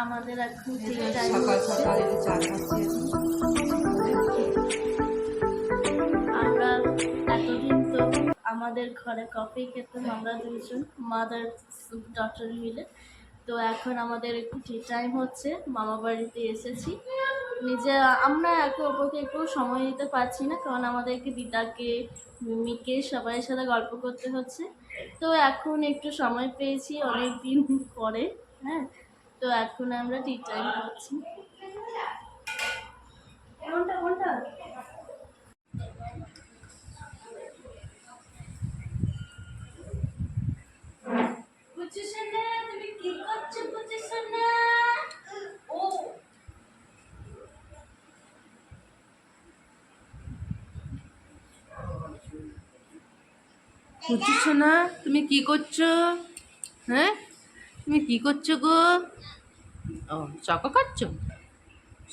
আমাদের এখন ঠিক টাইম সকাল সকাল একটু চা খাচ্ছি। আমরা এতদিন তো আমাদের ঘরে কফি খেতাম আমরা দুজন মাদার ডটার মিলে। তো এখন আমাদের একটু টি টাইম হচ্ছে, মামা বাড়িতে এসেছি। নিজে আমরা একে অপরকে একটু সময় দিতে পারছি না, কারণ আমাদেরকে দিদাকে মিমিকে সবাই সাথে গল্প করতে হচ্ছে। তো এখন একটু সময় পেয়েছি অনেক দিন পরে। হ্যাঁ, তো এখন আমরা টি টাইম করছি। কোনটা কোনটা পুচুসোনা, তুমি কি করছো পুচুসোনা? ও বুঝছো না তুমি কি করছো? হ্যাঁ, তুমি কি করছো গো? ও, চকো খাচ্ছো?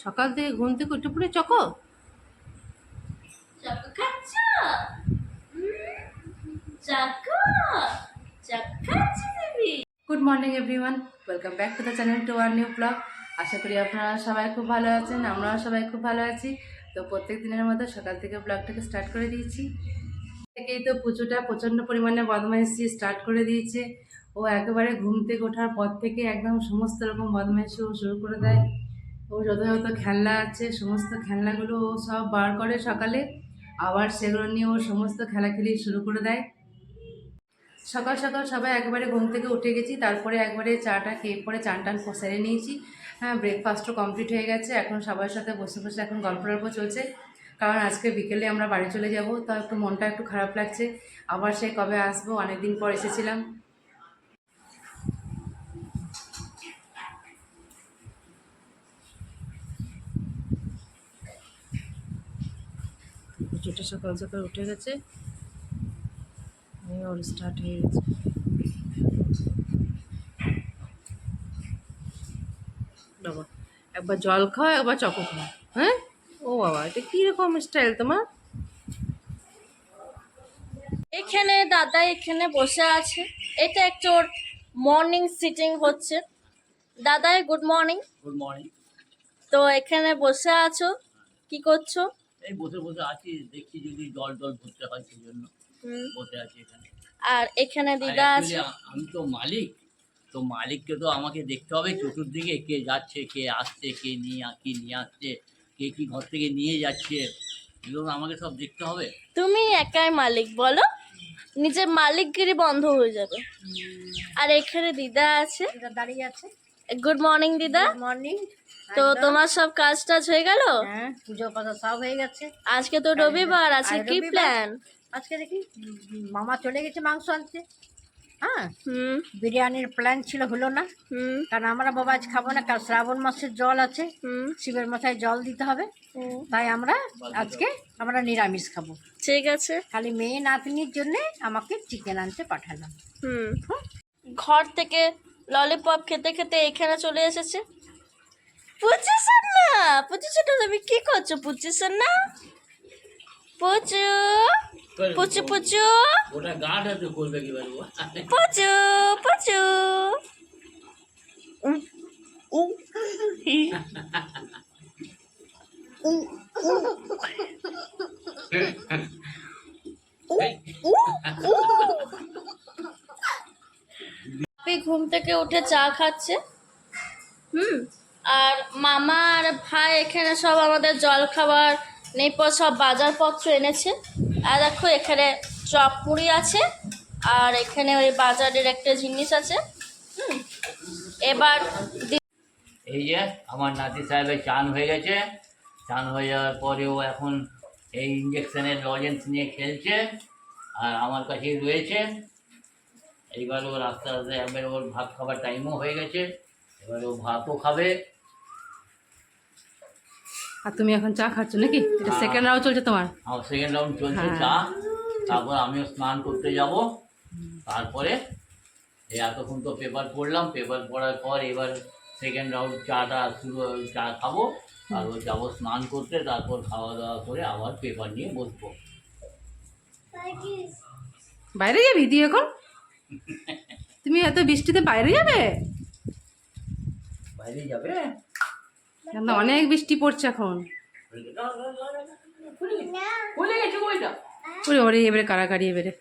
সকাল থেকে ঘুম থেকে উঠে পড়ে চকো? চকো খাচ্ছ? চকো চকো খাচ্ছ তুমি? Good morning everyone, welcome back to the channel to our new blog. আশা করি আপনারা সবাই খুব ভালো আছেন, আমরাও সবাই খুব ভালো আছি। তো প্রত্যেক দিনের মতো সকাল থেকে ব্লগটাকে স্টার্ট করে দিয়েছি। থেকেই তো পুচুটা প্রচণ্ড পরিমাণে বদমাইশি স্টার্ট করে দিয়েছে। ও একেবারে ঘুম থেকে ওঠার পর থেকে একদম সমস্ত রকম বদমাইশি ও শুরু করে দেয়। ও যত যত খেলনা আছে সমস্ত খেলনাগুলো ও সব বার করে সকালে, আবার সেগুলো নিয়ে ও সমস্ত খেলাখেলি শুরু করে দেয়। সকাল সকাল সবাই একবারে ঘুম থেকে উঠে গেছি, তারপরে একবারে চাটা খেয়ে পরে চান টান সেরে নিয়েছি। হ্যাঁ, ব্রেকফাস্টও কমপ্লিট হয়ে গেছে। এখন সবার সাথে বসে বসে এখন গল্প টল্প চলছে, কারণ আজকে বিকেলে আমরা বাড়ি চলে যাব। তো একটু মনটা একটু খারাপ লাগছে, আবার সে কবে আসবো, অনেকদিন পর এসেছিলাম। পুজোটা সকাল সকাল উঠে গেছে, ওর স্টার্ট হয়ে গেছে। বাবা, একবার জল খাও একবার চকো খাও। হ্যাঁ, ও বাবা, এটা কীরকম স্টাইল তোমার? এখানে দাদা এখানে বসে আছে, এটা একটা ওর মর্নিং সিটিং হচ্ছে। দাদাই গুড মর্নিং। Good morning. তো এখানে বসে আছো, কি করছো? এই বসে বসে আছি, দেখছি যদি জল টল ভরতে হয় সেই জন্য হুম, বসে আছি এখানে। আর এখানে আর দিদা অ্যাকচুয়ালি আছে। আমি তো মালিক, তো মালিককে তো আমাকে দেখতে হবে চতুর্দিকে কে যাচ্ছে কে আসছে, কে কি নিয়ে আসছে, কে কি ঘর থেকে নিয়ে যাচ্ছে, এগুলো আমাকে সব দেখতে হবে। তুমি একাই মালিক বলো, নিজের মালিকগিরি বন্ধ হয়ে যাবে। আর এখানে দিদা আছে, দাঁড়িয়ে আছে। গুড মর্নিং দিদা। মর্নিং। তো তোমার সব কাজ টাজ হয়ে গেল? হ্যাঁ, পুজো পাতা সব হয়ে গেছে। আজকে তো রবিবার, আজকে আর কি রবিবার। প্ল্যান? আজকে দেখি মামা চলে গেছে মাংস আনতে। হ্যাঁ, হুম বিরিয়ানির প্ল্যান ছিল, হলো না। হুম কারণ আমরা বাবা আজ খাবো না, কাল শ্রাবণ মাসের জল আছে, হুম শিবের মাথায় জল দিতে হবে। হুম। তাই আমরা নিরামিষ খাবো। ঠিক আছে। খালি মেয়ে নাতনির জন্য আমাকে চিকেন আনতে পাঠালাম। হুম, ঘর থেকে ললিপপ খেতে খেতে এখানে চলে এসেছে। পুচুসোনা না, পুচুসোনা তুমি কি করছো পুচুসোনা? পুচু পুচু পুচু ওটা গাটা তো করবে কি বলবো। পুচু পুচু। উম, উম, হি। উম, উম, বাপি ঘুম থেকে উঠে চা খাচ্ছে। হুম, আর মামা আর ভাই এখানে সব আমাদের জল খাবার নেপর সব বাজারপত্র এনেছে। আর দেখো এখানে চপ মুড়ি আছে, আর এখানে ওই বাজারের একটা জিনিস আছে। হুম, এবার এই যে আমার নাতি সাহেবের চান হয়ে গেছে, চান হয়ে যাওয়ার পরেও এখন এই ইঞ্জেকশনের লজেন্স নিয়ে খেলছে, আর আমার কাছেই রয়েছে। এইবার ওর আস্তে আস্তে একবার ওর ভাত খাবার টাইমও হয়ে গেছে, এবার ও ভাতও খাবে। আর তুমি এখন চা খাচ্ছ নাকি? এটা সেকেন্ড রাউন্ড চলছে তোমার? আমার সেকেন্ড রাউন্ড চলছে হ্যাঁ। চা। তারপর আমিও স্নান করতে যাব। তারপরে এই এতক্ষণ তো পেপার পড়লাম, পেপার পড়ার পর এবার সেকেন্ড রাউন্ড চাটা শুরু, চা খাবো, তারপর যাবো স্নান করতে, তারপর খাওয়া দাওয়া করে আবার পেপার নিয়ে বসবো। বাইরে যাবি তুই এখন? তুমি এত বৃষ্টিতে বাইরে যাবে? বাইরে যাবে? এখন তো অনেক বৃষ্টি পড়ছে এখন। খুলে গেছে বইটা। ওরে ওরে এবারে কারাকারি এবারে।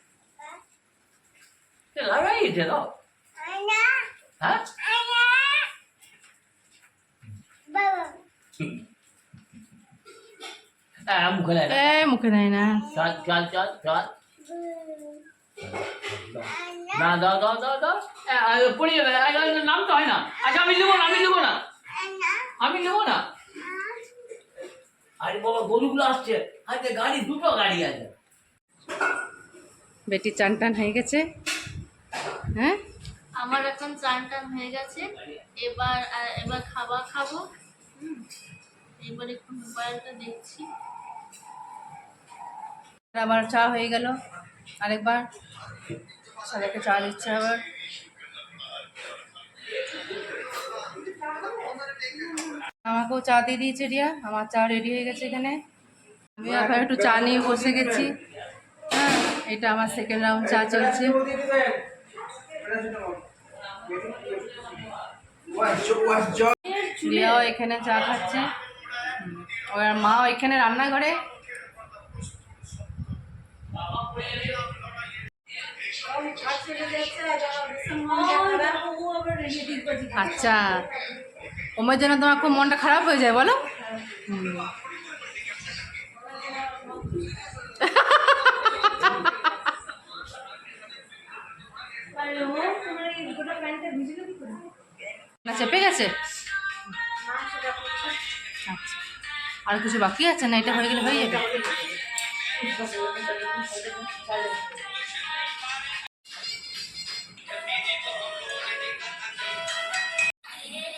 লাগাইছে দাও। হ্যাঁ? হ্যাঁ, মুখে দেয় না। মুখে দেয় না। চল চল চল চল। না দাও দাও দাও দাও। পড়ে যাবে, নামতে হয় না। আচ্ছা আমি নেবো না, আমি নেবো না, আমি নেবো না। আরে বাবা গরুগুলো আসছে, হাতে গাড়ি, দুটো গাড়ি আছে। বেটি চান টান হয়ে গেছে। হ্যাঁ আমার এখন চান টান হয়ে গেছে, এবার খাবার খাবো। এবার একটু মোবাইলটা দেখছি। আবার চা হয়ে গেল আরেকবার, সবাইকে চা দিচ্ছে আবার। আমাকেও চা দিয়ে দিয়েছে রিয়া, আমার চা রেডি হয়ে গেছে এখানে। আমি এখন একটু চা নিয়ে বসে গেছি। হ্যাঁ, এটা আমার সেকেন্ড রাউন্ড চা চলছে। রিয়াও এখানে চা খাচ্ছে, ওর মাও এখানে রান্নাঘরে। আচ্ছা, ওমের জন্য তোমার খুব মনটা খারাপ হয়ে যায় বলো? না চেপে গেছে? আচ্ছা, আর কিছু বাকি আছে না? এটা হয়ে গেলে হয়ে যাবে।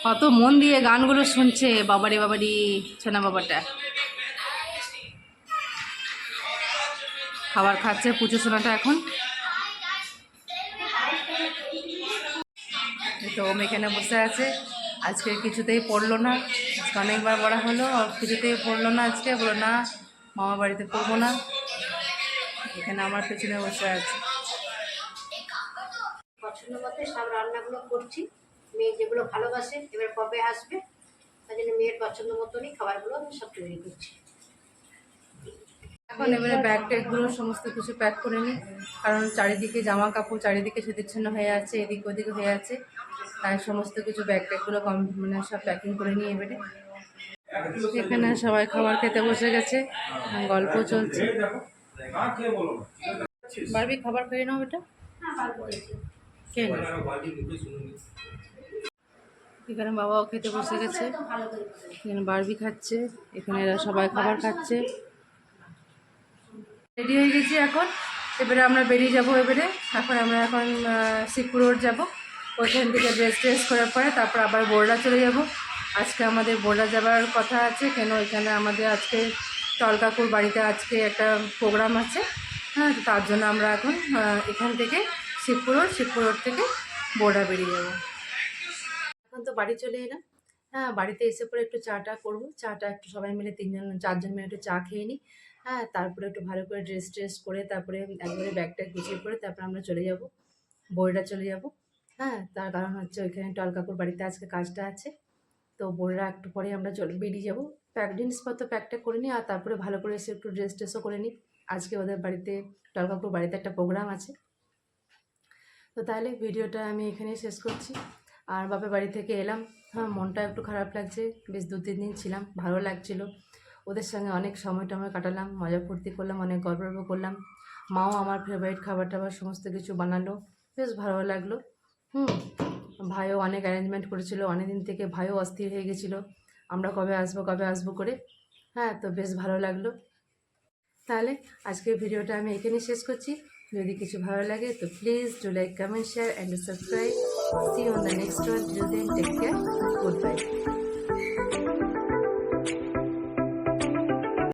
কত মন দিয়ে গানগুলো শুনছে, বাবারে বাবারি সোনা বাবাটা। খাবার খাচ্ছে পুজো সোনাটা এখন। তো ওম এখানে বসে আছে, আজকে কিছুতেই পড়লো না। আজকে অনেকবার বলা হলো, কিছুতেই পড়লো না। আজকে বলো না মামা বাড়িতে পড়বো না, এখানে আমার পেছনে বসে আছে। পছন্দ মতো সব রান্নাগুলো করছি, মেয়ে যেগুলো ভালোবাসে এবার কবে আসবে তাই জন্য মেয়ের পছন্দ মতনই খাবারগুলো সব তৈরি করছি। এখন এবারে ব্যাগ ট্যাগগুলো সমস্ত কিছু প্যাক করে নিই, কারণ চারিদিকে জামা কাপড় চারিদিকে ছিন্ন হয়ে আছে, এদিক ওদিকে হয়ে আছে, তাই সমস্ত কিছু ব্যাগ ট্যাগগুলো মানে সব প্যাকিং করে নিই এবারে। এখানে সবাই খাবার খেতে বসে গেছে, গল্প চলছে। বারবি খাবার খেয়ে নাও বেটা, খেয়ে নাও। এখানে বাবাও খেতে বসে গেছে, এখানে বারবি খাচ্ছে, এখানে এরা সবাই খাবার খাচ্ছে। রেডি হয়ে গেছি এখন, এবারে আমরা বেরিয়ে যাব। এবারে আমরা এখন শিবপুর রোড যাবো, ওইখান থেকে ড্রেস করার পরে তারপর আবার বোরডা চলে যাব। আজকে আমাদের বোরডা যাবার কথা আছে, কেন এখানে আমাদের আজকে টল কাকুর বাড়িতে আজকে একটা প্রোগ্রাম আছে। হ্যাঁ, তার জন্য আমরা এখন এখান থেকে শিবপুর রোড থেকে বোরডা বেরিয়ে যাব। এখন তো বাড়ি চলে এলাম। হ্যাঁ, বাড়িতে এসে পরে একটু চাটা করবো, চাটা একটু সবাই মিলে 4জন মিলে একটু চা খেয়ে নিই। হ্যাঁ, তারপরে একটু ভালো করে ড্রেস করে তারপরে একবারে ব্যাগটা গুছিয়ে পরে তারপরে আমরা চলে যাব, বোরডা চলে যাব। হ্যাঁ, তার কারণ হচ্ছে ওইখানে টল কাকুর বাড়িতে আজকে কাজটা আছে, তো বোরডা একটু পরে আমরা বেরিয়ে যাব। জিনিসপত্র প্যাকটা করে নিই, আর তারপরে ভালো করে এসে একটু ড্রেসও করে নিই। আজকে ওদের বাড়িতে টল কাকুর বাড়িতে একটা প্রোগ্রাম আছে। তো তাহলে ভিডিওটা আমি এখানেই শেষ করছি। আর বাপের বাড়ি থেকে এলাম, হ্যাঁ মনটা একটু খারাপ লাগছে, বেশ 2-3 দিন ছিলাম, ভালো লাগছিল। ওদের সঙ্গে অনেক সময় কাটালাম, মজা ফুর্তি করলাম, অনেক গল্প করলাম। মাও আমার ফেভারিট খাবার টাবার সমস্ত কিছু বানালো, বেশ ভালো লাগলো। ভাইও অনেক অ্যারেঞ্জমেন্ট করেছিল, অনেক দিন থেকে ভাইও অস্থির হয়ে গেছিলো আমরা কবে আসবো করে। হ্যাঁ, তো বেশ ভালো লাগলো। তাহলে আজকের ভিডিওটা আমি এখানেই শেষ করছি। যদি কিছু ভালো লাগে তো please do like, comment, share and subscribe. See you on the next one. Till then take care, good by.